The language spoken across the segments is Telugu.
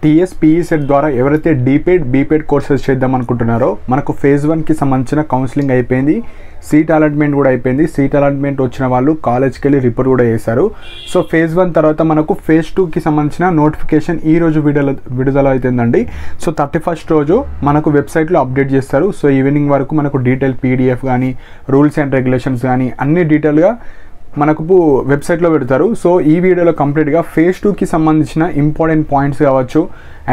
టీఎస్పీఈ సెట్ ద్వారా ఎవరైతే బీపేడ్ కోర్సెస్ చేద్దాం అనుకుంటున్నారో మనకు ఫేజ్ 1కి సంబంధించిన కౌన్సిలింగ్ అయిపోయింది, సీట్ అలాట్మెంట్ కూడా అయిపోయింది. సీట్ అలాట్మెంట్ వచ్చిన వాళ్ళు కాలేజ్కి వెళ్ళి రిపోర్ట్ కూడా చేశారు. సో ఫేజ్ 1 తర్వాత మనకు ఫేజ్ 2కి సంబంధించిన నోటిఫికేషన్ ఈ రోజు విడుదల అవుతుందండి. సో 31st రోజు మనకు వెబ్సైట్లో అప్డేట్ చేస్తారు. సో ఈవినింగ్ వరకు మనకు డీటెయిల్ పీడిఎఫ్ కానీ రూల్స్ అండ్ రెగ్యులేషన్స్ కానీ అన్ని డీటెయిల్గా మనకు వెబ్సైట్లో పెడతారు. సో ఈ వీడియోలో కంప్లీట్గా ఫేజ్ 2కి సంబంధించిన ఇంపార్టెంట్ పాయింట్స్ కావచ్చు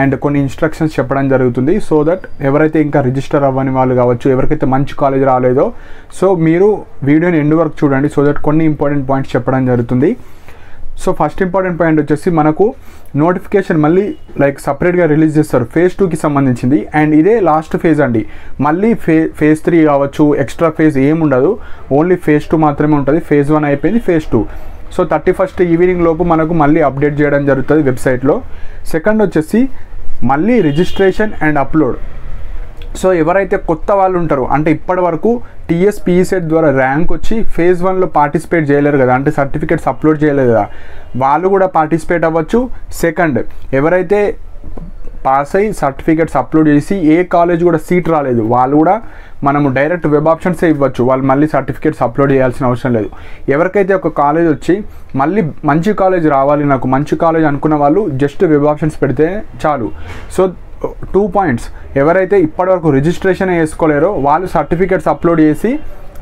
అండ్ కొన్ని ఇన్స్ట్రక్షన్స్ చెప్పడం జరుగుతుంది. సో దట్ ఎవరైతే ఇంకా రిజిస్టర్ అవ్వని వాళ్ళు కావచ్చు, ఎవరికైతే మంచి కాలేజ్ రాలేదో, సో మీరు వీడియోని ఎండ్ వరకు చూడండి. సో దట్ కొన్ని ఇంపార్టెంట్ పాయింట్స్ చెప్పడం జరుగుతుంది. సో ఫస్ట్ ఇంపార్టెంట్ పాయింట్ వచ్చేసి మనకు నోటిఫికేషన్ మళ్ళీ సపరేట్గా రిలీజ్ చేస్తారు ఫేజ్ 2కి సంబంధించింది. అండ్ ఇదే లాస్ట్ ఫేజ్ అండి. మళ్ళీ ఫేజ్ 3 కావచ్చు, ఎక్స్ట్రా ఫేజ్ ఏముండదు, ఓన్లీ ఫేజ్ 2 మాత్రమే ఉంటుంది. ఫేజ్ 1 అయిపోయింది, ఫేజ్ 2. సో 31st ఈవినింగ్ లోపు మనకు మళ్ళీ అప్డేట్ చేయడం జరుగుతుంది వెబ్సైట్లో. సెకండ్ వచ్చేసి మళ్ళీ రిజిస్ట్రేషన్ అండ్ అప్లోడ్. సో ఎవరైతే కొత్త వాళ్ళు ఉంటారో, అంటే ఇప్పటి వరకు టీఎస్పీఈ సెట్ ద్వారా ర్యాంక్ వచ్చి ఫేజ్ 1లో పార్టిసిపేట్ చేయలేరు కదా, అంటే సర్టిఫికేట్స్ అప్లోడ్ చేయలేదు కదా, వాళ్ళు కూడా పార్టిసిపేట్ అవ్వచ్చు. సెకండ్, ఎవరైతే పాస్ అయ్యి సర్టిఫికేట్స్ అప్లోడ్ చేసి ఏ కాలేజ్ కూడా సీట్ రాలేదు, వాళ్ళు కూడా మనము డైరెక్ట్ వెబ్ ఆప్షన్సే ఇవ్వచ్చు. వాళ్ళు మళ్ళీ సర్టిఫికేట్స్ అప్లోడ్ చేయాల్సిన అవసరం లేదు. ఎవరికైతే ఒక కాలేజ్ వచ్చి మళ్ళీ మంచి కాలేజ్ రావాలి, నాకు మంచి కాలేజ్ అనుకున్న వాళ్ళు జస్ట్ వెబ్ ఆప్షన్స్ పెడితే చాలు. సో 2 పాయింట్స్, ఎవరైతే ఇప్పటివరకు రిజిస్ట్రేషన్ చేసుకోలేరో వాళ్ళు సర్టిఫికేట్స్ అప్లోడ్ చేసి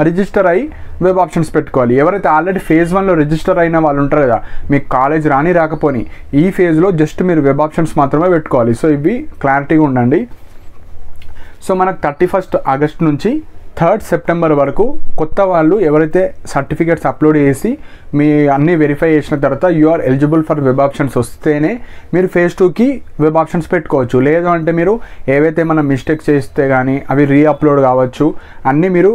రిజిస్టర్ అయ్యి వెబ్ ఆప్షన్స్ పెట్టుకోవాలి. ఎవరైతే ఆల్రెడీ ఫేజ్ 1లో రిజిస్టర్ అయిన వాళ్ళు ఉంటారు కదా, మీకు కాలేజ్ రాకపోని ఈ ఫేజ్లో జస్ట్ మీరు వెబ్ ఆప్షన్స్ మాత్రమే పెట్టుకోవాలి. సో ఇవి క్లారిటీగా ఉండండి. సో మనకు 31st ఆగస్ట్ నుంచి 3rd సెప్టెంబర్ వరకు కొత్త వాళ్ళు ఎవరైతే సర్టిఫికేట్స్ అప్లోడ్ చేసి మీ అన్నీ వెరిఫై చేసిన తర్వాత you are eligible for web options వస్తేనే మీరు ఫేజ్ 2కి వెబ్ ఆప్షన్స్ పెట్టుకోవచ్చు. లేదు అంటే మీరు ఏవైతే మనం మిస్టేక్స్ చేస్తే కానీ అవి రీఅప్లోడ్ కావచ్చు, అన్నీ మీరు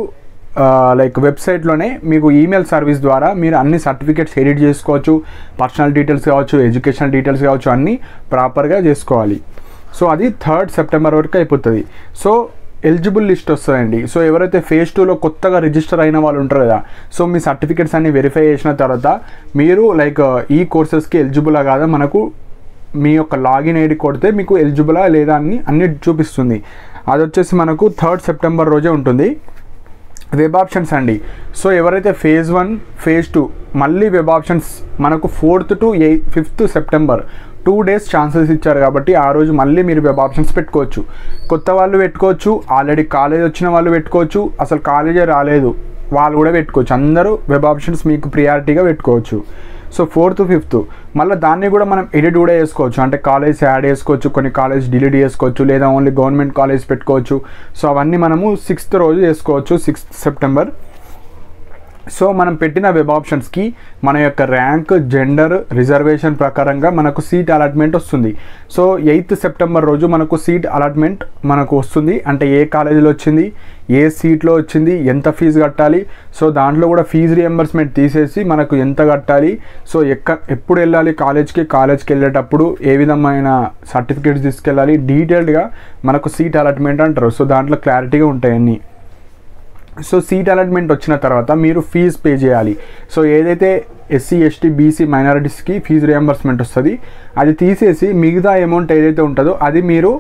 వెబ్సైట్లోనే మీకు ఈమెయిల్ సర్వీస్ ద్వారా మీరు అన్ని సర్టిఫికేట్స్ ఎడిట్ చేసుకోవచ్చు. పర్సనల్ డీటెయిల్స్ కావచ్చు, ఎడ్యుకేషనల్ డీటెయిల్స్ కావచ్చు, అన్నీ ప్రాపర్గా చేసుకోవాలి. సో అది 3rd సెప్టెంబర్ వరకు అయిపోతుంది. సో ఎలిజిబుల్ లిస్ట్ వస్తుందండి. సో ఎవరైతే ఫేజ్ 2లో కొత్తగా రిజిస్టర్ అయిన వాళ్ళు ఉంటారు కదా, సో మీ సర్టిఫికేట్స్ అన్ని వెరిఫై చేసిన తర్వాత మీరు ఈ కోర్సెస్కి ఎలిజిబులా కాదా మనకు మీ యొక్క లాగిన్ ఐడి కొడితే మీకు ఎలిజిబులా లేదా అని అన్ని చూపిస్తుంది. అది వచ్చేసి మనకు 3rd సెప్టెంబర్ రోజే ఉంటుంది. వెబ్ ఆప్షన్స్ అండి. సో ఎవరైతే ఫేజ్ 1 ఫేజ్ 2 మళ్ళీ వెబ్ ఆప్షన్స్ మనకు 4th to 5th September 2 days chances ఇచ్చారు కాబట్టి ఆ రోజు మళ్ళీ మీరు వెబ్ ఆప్షన్స్ పెట్టుకోవచ్చు. కొత్త వాళ్ళు పెట్టుకోవచ్చు, ఆల్రెడీ కాలేజ్ వచ్చిన వాళ్ళు పెట్టుకోవచ్చు, అసలు కాలేజే రాలేదు వాళ్ళు కూడా పెట్టుకోవచ్చు. అందరూ వెబ్ ఆప్షన్స్ మీకు ప్రియారిటీగా పెట్టుకోవచ్చు. సో 4th 5th మళ్ళీ దాన్ని కూడా మనం ఎడిట్ కూడా చేసుకోవచ్చు. అంటే కాలేజ్ యాడ్ చేసుకోవచ్చు, కొన్ని కాలేజ్ డిలీట్ చేసుకోవచ్చు, లేదా ఓన్లీ గవర్నమెంట్ కాలేజ్ పెట్టుకోవచ్చు. సో అవన్నీ మనము 6th రోజు చేసుకోవచ్చు, 6th సెప్టెంబర్. సో మనం పెట్టిన వెబ్ ఆప్షన్స్కి మన యొక్క ర్యాంక్, జెండర్, రిజర్వేషన్ ప్రకారంగా మనకు సీట్ అలాట్మెంట్ వస్తుంది. సో 8th సెప్టెంబర్ రోజు మనకు సీట్ అలాట్మెంట్ మనకు వస్తుంది. అంటే ఏ కాలేజీలో వచ్చింది, ఏ సీట్లో వచ్చింది, ఎంత ఫీజు కట్టాలి, సో దాంట్లో కూడా ఫీజు రియంబర్స్మెంట్ తీసేసి మనకు ఎంత కట్టాలి, సో ఎప్పుడు వెళ్ళాలి కాలేజ్కి వెళ్ళేటప్పుడు ఏ విధమైన సర్టిఫికేట్స్ తీసుకెళ్ళాలి, డీటెయిల్డ్గా మనకు సీట్ అలాట్మెంట్ అంటారు. సో దాంట్లో క్లారిటీగా ఉంటాయి అన్నీ. సో సీట్ అలాట్మెంట్ వచ్చిన తర్వాత మీరు ఫీజు పే చేయాలి. సో ఏదైతే ఎస్సీ, ఎస్టీ, బీసీ, మైనారిటీస్కి ఫీజు రియంబర్స్మెంట్ వస్తుంది అది తీసేసి మిగతా అమౌంట్ ఏదైతే ఉంటుందో అది మీరు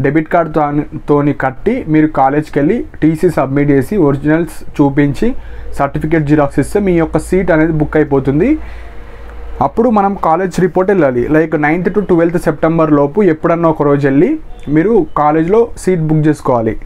డెబిట్ కార్డ్తోని కట్టి మీరు కాలేజ్కి వెళ్ళి టీసీ సబ్మిట్ చేసి ఒరిజినల్స్ చూపించి సర్టిఫికేట్ జిరాక్స్ ఇస్తే మీ యొక్క సీట్ అనేది బుక్ అయిపోతుంది. అప్పుడు మనం కాలేజ్ రిపోర్ట్ వెళ్ళాలి. 9th to 12th సెప్టెంబర్ లోపు ఎప్పుడన్నా ఒక రోజు వెళ్ళి మీరు కాలేజ్లో సీట్ బుక్ చేసుకోవాలి.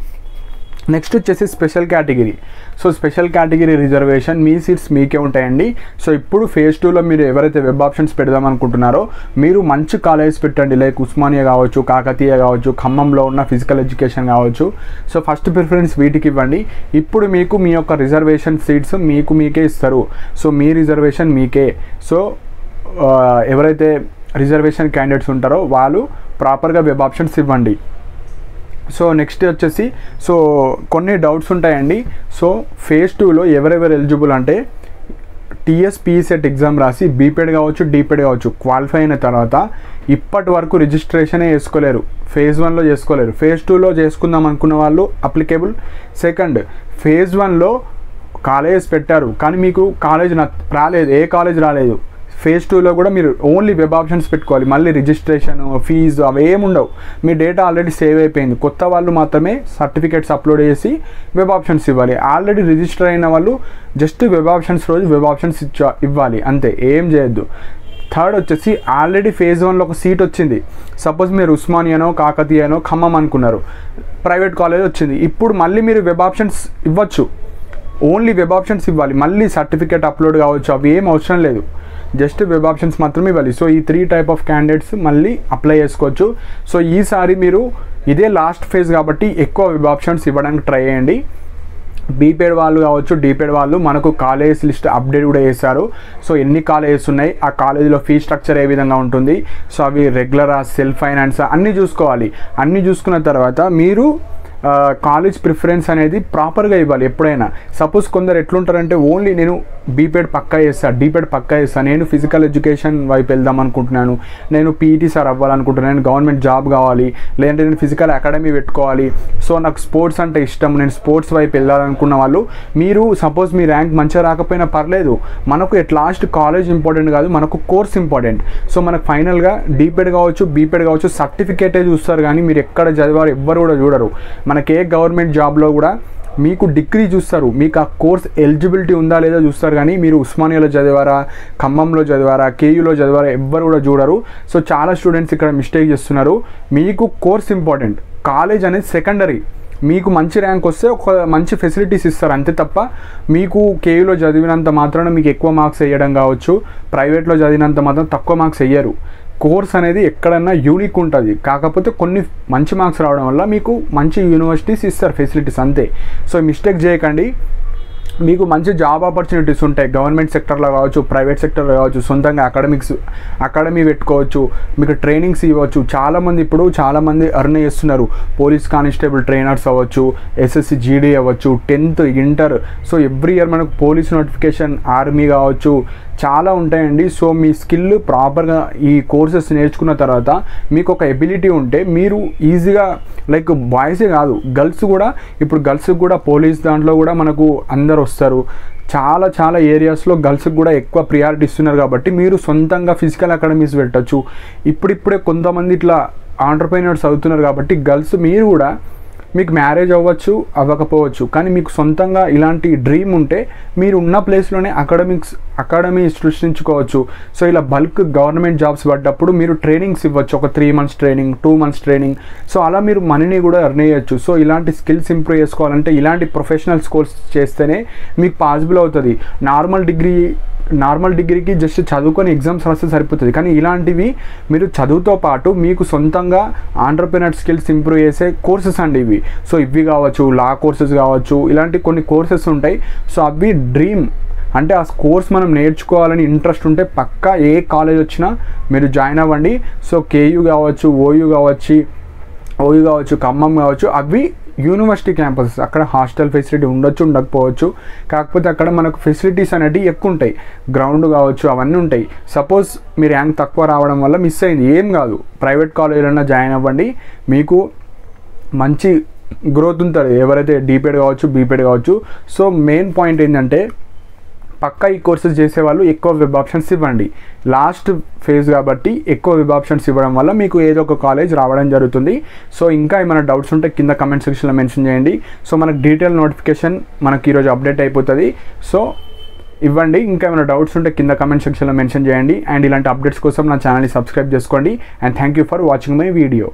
నెక్స్ట్ వచ్చేసి special category. So special category reservation మీ సీట్స్ మీకే ఉంటాయండి. సో ఇప్పుడు ఫేజ్ 2లో మీరు ఎవరైతే వెబ్ ఆప్షన్స్ పెడదాం అనుకుంటున్నారో మీరు మంచి కాలేజ్ పెట్టండి. ఉస్మానియా కావచ్చు, కాకతీయ కావచ్చు, ఖమ్మంలో ఉన్న ఫిజికల్ ఎడ్యుకేషన్ కావచ్చు. సో ఫస్ట్ ప్రిఫరెన్స్ వీటికి ఇవ్వండి. ఇప్పుడు మీకు మీ యొక్క రిజర్వేషన్ సీట్స్ మీకే ఇస్తారు. సో మీ రిజర్వేషన్ మీకే. సో ఎవరైతే రిజర్వేషన్ క్యాండిడేట్స్ ఉంటారో వాళ్ళు ప్రాపర్గా వెబ్ ఆప్షన్స్ ఇవ్వండి. సో నెక్స్ట్ వచ్చేసి సో కొన్ని డౌట్స్ ఉంటాయండి. సో ఫేజ్ 2లో ఎవరెవరు ఎలిజిబుల్ అంటే టీఎస్పీఈ సెట్ ఎగ్జామ్ రాసి బీపేడ్ కావచ్చు, డీపేడ్ కావచ్చు క్వాలిఫై అయిన తర్వాత ఇప్పటి వరకు రిజిస్ట్రేషనే చేసుకోలేరు. ఫేజ్ 1లో చేసుకోలేరు. ఫేజ్ 2లో చేసుకుందాం అనుకున్న వాళ్ళు అప్లికేబుల్. సెకండ్, ఫేజ్ 1లో కాలేజ్ పెట్టారు కానీ మీకు కాలేజ్ రాలేదు, ఏ కాలేజ్ రాలేదు, ఫేజ్ 2లో కూడా మీరు ఓన్లీ వెబ్ ఆప్షన్స్ పెట్టుకోవాలి. మళ్ళీ రిజిస్ట్రేషన్ ఫీజు అవేమి ఉండవు. మీ డేటా ఆల్రెడీ సేవ్ అయిపోయింది. కొత్త వాళ్ళు మాత్రమే సర్టిఫికేట్స్ అప్లోడ్ చేసి వెబ్ ఆప్షన్స్ ఇవ్వాలి. ఆల్రెడీ రిజిస్టర్ అయిన వాళ్ళు జస్ట్ వెబ్ ఆప్షన్స్ రోజు వెబ్ ఆప్షన్స్ ఇవ్వాలి అంతే, ఏం చేయొద్దు. థర్డ్ వచ్చేసి ఆల్రెడీ ఫేజ్ 1లో ఒక సీట్ వచ్చింది. సపోజ్ మీరు ఉస్మానియానో కాకతీయనో ఖమ్మం అనుకున్నారు, ప్రైవేట్ కాలేజ్ వచ్చింది. ఇప్పుడు మళ్ళీ మీరు వెబ్ ఆప్షన్స్ ఇవ్వచ్చు, ఓన్లీ వెబ్ ఆప్షన్స్ ఇవ్వాలి. మళ్ళీ సర్టిఫికేట్ అప్లోడ్ కావచ్చు, అవి ఏం అవసరం లేదు, జస్ట్ వెబ్ ఆప్షన్స్ మాత్రమే ఇవ్వాలి. సో ఈ 3 టైప్ ఆఫ్ క్యాండిడేట్స్ మళ్ళీ అప్లై చేసుకోవచ్చు. సో ఈసారి మీరు ఇదే లాస్ట్ ఫేజ్ కాబట్టి ఎక్కువ వెబ్ ఆప్షన్స్ ఇవ్వడానికి ట్రై చేయండి. బీపేడ్ వాళ్ళు కావచ్చు, డీపేడ్ వాళ్ళు మనకు కాలేజ్ లిస్ట్ అప్డేట్ కూడా చేశారు. సో ఎన్ని కాలేజెస్ ఉన్నాయి, ఆ కాలేజీలో ఫీ స్ట్రక్చర్ ఏ విధంగా ఉంటుంది, సో అవి రెగ్యులరా, సెల్ఫ్ ఫైనాన్సా అన్నీ చూసుకోవాలి. అన్నీ చూసుకున్న తర్వాత మీరు కాలేజ్ ప్రిఫరెన్స్ అనేది ప్రాపర్గా ఇవ్వాలి ఎప్పుడైనా. సపోజ్ కొందరు ఎట్లుంటారంటే ఓన్లీ నేను బీపేడ్ పక్కా చేస్తాను, డీపేడ్ పక్కా చేస్తాను, నేను ఫిజికల్ ఎడ్యుకేషన్ వైపు వెళ్దాం అనుకుంటున్నాను, నేను పీఈటీ సార్ అవ్వాలనుకుంటున్నాను, నేను గవర్నమెంట్ జాబ్ కావాలి, లేదంటే నేను ఫిజికల్ అకాడమీ పెట్టుకోవాలి, సో నాకు స్పోర్ట్స్ అంటే ఇష్టం, నేను స్పోర్ట్స్ వైపు వెళ్ళాలనుకున్న వాళ్ళు, మీరు సపోజ్ మీ ర్యాంక్ మంచిగా రాకపోయినా పర్లేదు, మనకు ఎట్ లాస్ట్ కాలేజ్ ఇంపార్టెంట్ కాదు, మనకు కోర్స్ ఇంపార్టెంట్. సో మనకు ఫైనల్గా డీపేడ్ కావచ్చు, బీపేడ్ కావచ్చు, సర్టిఫికేటే చూస్తారు కానీ మీరు ఎక్కడ చదివారు ఎవ్వరు కూడా చూడరు. మనకి ఏ గవర్నమెంట్ జాబ్లో కూడా మీకు డిగ్రీ చూస్తారు, మీకు ఆ కోర్స్ ఎలిజిబిలిటీ ఉందా లేదా చూస్తారు కానీ మీరు ఉస్మానియాలో చదివారా, ఖమ్మంలో చదివారా, కేయూలో చదివారా ఎవ్వరు కూడా చూడరు. సో చాలా స్టూడెంట్స్ ఇక్కడ మిస్టేక్ చేస్తున్నారు. మీకు కోర్స్ ఇంపార్టెంట్, కాలేజ్ అనేది సెకండరీ. మీకు మంచి ర్యాంక్ వస్తే ఒక మంచి ఫెసిలిటీస్ ఇస్తారు అంతే తప్ప మీకు కేయూలో చదివినంత మాత్రాన మీకు ఎక్కువ మార్క్స్ వేయడం కావచ్చు, ప్రైవేట్లో చదివినంత మాత్రం తక్కువ మార్క్స్ వేయరు. కోర్స్ అనేది ఎక్కడన్నా యూనిక్ ఉంటుంది, కాకపోతే కొన్ని మంచి మార్క్స్ రావడం వల్ల మీకు మంచి యూనివర్సిటీస్ ఇస్తారు ఫెసిలిటీస్ అంతే. సో మిస్టేక్ చేయకండి. మీకు మంచి జాబ్ ఆపర్చునిటీస్ ఉంటాయి, గవర్నమెంట్ సెక్టర్లో కావచ్చు, ప్రైవేట్ సెక్టర్లో కావచ్చు, సొంతంగా అకాడమీ పెట్టుకోవచ్చు, మీకు ట్రైనింగ్స్ ఇవ్వచ్చు. చాలామంది ఎర్న్ చేస్తున్నారు. పోలీస్ కానిస్టేబుల్ ట్రైనర్స్ అవ్వచ్చు, ఎస్ఎస్సి జీడీ అవ్వచ్చు, 10th inter. So every year మనకు పోలీస్ నోటిఫికేషన్, ఆర్మీ కావచ్చు, చాలా ఉంటాయండి. సో మీ స్కిల్ ప్రాపర్గా ఈ కోర్సెస్ నేర్చుకున్న తర్వాత మీకు ఒక ఎబిలిటీ ఉంటే మీరు ఈజీగా, లైక్ బాయ్సే కాదు గర్ల్స్ కూడా, ఇప్పుడు గర్ల్స్కి కూడా పోలీస్ దాంట్లో కూడా మనకు అందరు వస్తారు. చాలా ఏరియాస్లో గర్ల్స్కి కూడా ఎక్కువ ప్రియారిటీ ఇస్తున్నారు కాబట్టి మీరు సొంతంగా ఫిజికల్ అకాడమీస్ పెట్టచ్చు. ఇప్పుడిప్పుడే కొంతమంది ఇట్లా ఆంటర్ప్రెన్యూర్స్ అవుతున్నారు కాబట్టి గర్ల్స్ మీరు కూడా, మీకు మ్యారేజ్ అవ్వకపోవచ్చు కానీ మీకు సొంతంగా ఇలాంటి డ్రీమ్ ఉంటే మీరు ఉన్న ప్లేస్లోనే అకాడమీ సృష్టించుకోవచ్చు. సో ఇలా బల్క్ గవర్నమెంట్ జాబ్స్ పడ్డప్పుడు మీరు ట్రైనింగ్స్ ఇవ్వచ్చు, ఒక 3 months training, 2 months training. So అలా మీరు మనీని కూడా ఎర్న్ చేయొచ్చు. సో ఇలాంటి స్కిల్స్ ఇంప్రూవ్ చేసుకోవాలంటే ఇలాంటి ప్రొఫెషనల్ కోర్స్ చేస్తేనే మీకు పాసిబుల్ అవుతుంది. నార్మల్ డిగ్రీకి జస్ట్ చదువుకొని ఎగ్జామ్స్ రాస్తే సరిపోతుంది, కానీ ఇలాంటివి మీరు చదువుతో పాటు మీకు సొంతంగా ఆంటర్ప్రెన్యూర్ స్కిల్స్ ఇంప్రూవ్ చేసే కోర్సెస్ అండి ఇవి. సో ఇవి కావచ్చు, లా కోర్సెస్ కావచ్చు, ఇలాంటి కొన్ని కోర్సెస్ ఉంటాయి. సో అవి డ్రీమ్ అంటే ఆ కోర్స్ మనం నేర్చుకోవాలని ఇంట్రెస్ట్ ఉంటే పక్కా ఏ కాలేజ్ వచ్చినా మీరు జాయిన్ అవ్వండి. సో కేయూ కావచ్చు, ఓయూ కావచ్చు, ఖమ్మం కావచ్చు, అవి యూనివర్సిటీ క్యాంపసెస్. అక్కడ హాస్టల్ ఫెసిలిటీ ఉండొచ్చు, ఉండకపోవచ్చు, కాకపోతే అక్కడ మనకు ఫెసిలిటీస్ అనేవి ఎక్కువ ఉంటాయి, గ్రౌండ్ కావచ్చు, అవన్నీ ఉంటాయి. సపోజ్ మీ ర్యాంక్ తక్కువ రావడం వల్ల మిస్ అయింది, ఏం కాదు, ప్రైవేట్ కాలేజీలన్నా జాయిన్ అవ్వండి, మీకు మంచి గ్రోత్ ఉంటుంది. ఎవరైతే డీపేడ్ కావచ్చు, బీపేడ్ కావచ్చు. సో మెయిన్ పాయింట్ ఏంటంటే పక్కా ఈ కోర్సెస్ చేసేవాళ్ళు ఎక్కువ వెబ్ ఆప్షన్స్ ఇవ్వండి. లాస్ట్ ఫేజ్ కాబట్టి ఎక్కువ వెబ్ ఆప్షన్స్ ఇవ్వడం వల్ల మీకు ఏదో ఒక కాలేజ్ రావడం జరుగుతుంది. సో ఇంకా ఏమైనా డౌట్స్ ఉంటే కింద కమెంట్ సెక్షన్లో మెన్షన్ చేయండి. సో మనకు డీటెయిల్ నోటిఫికేషన్ మనకి ఈరోజు అప్డేట్ అయిపోతుంది. సో ఇవ్వండి. ఇంకా ఏమైనా డౌట్స్ ఉంటే కింద కమెంట్ సెక్షన్లో మెన్షన్ చేయండి. అండ్ ఇలాంటి అప్డేట్స్ కోసం నా ఛానల్ని సబ్స్క్రైబ్ చేసుకోండి. And thank you for watching my video.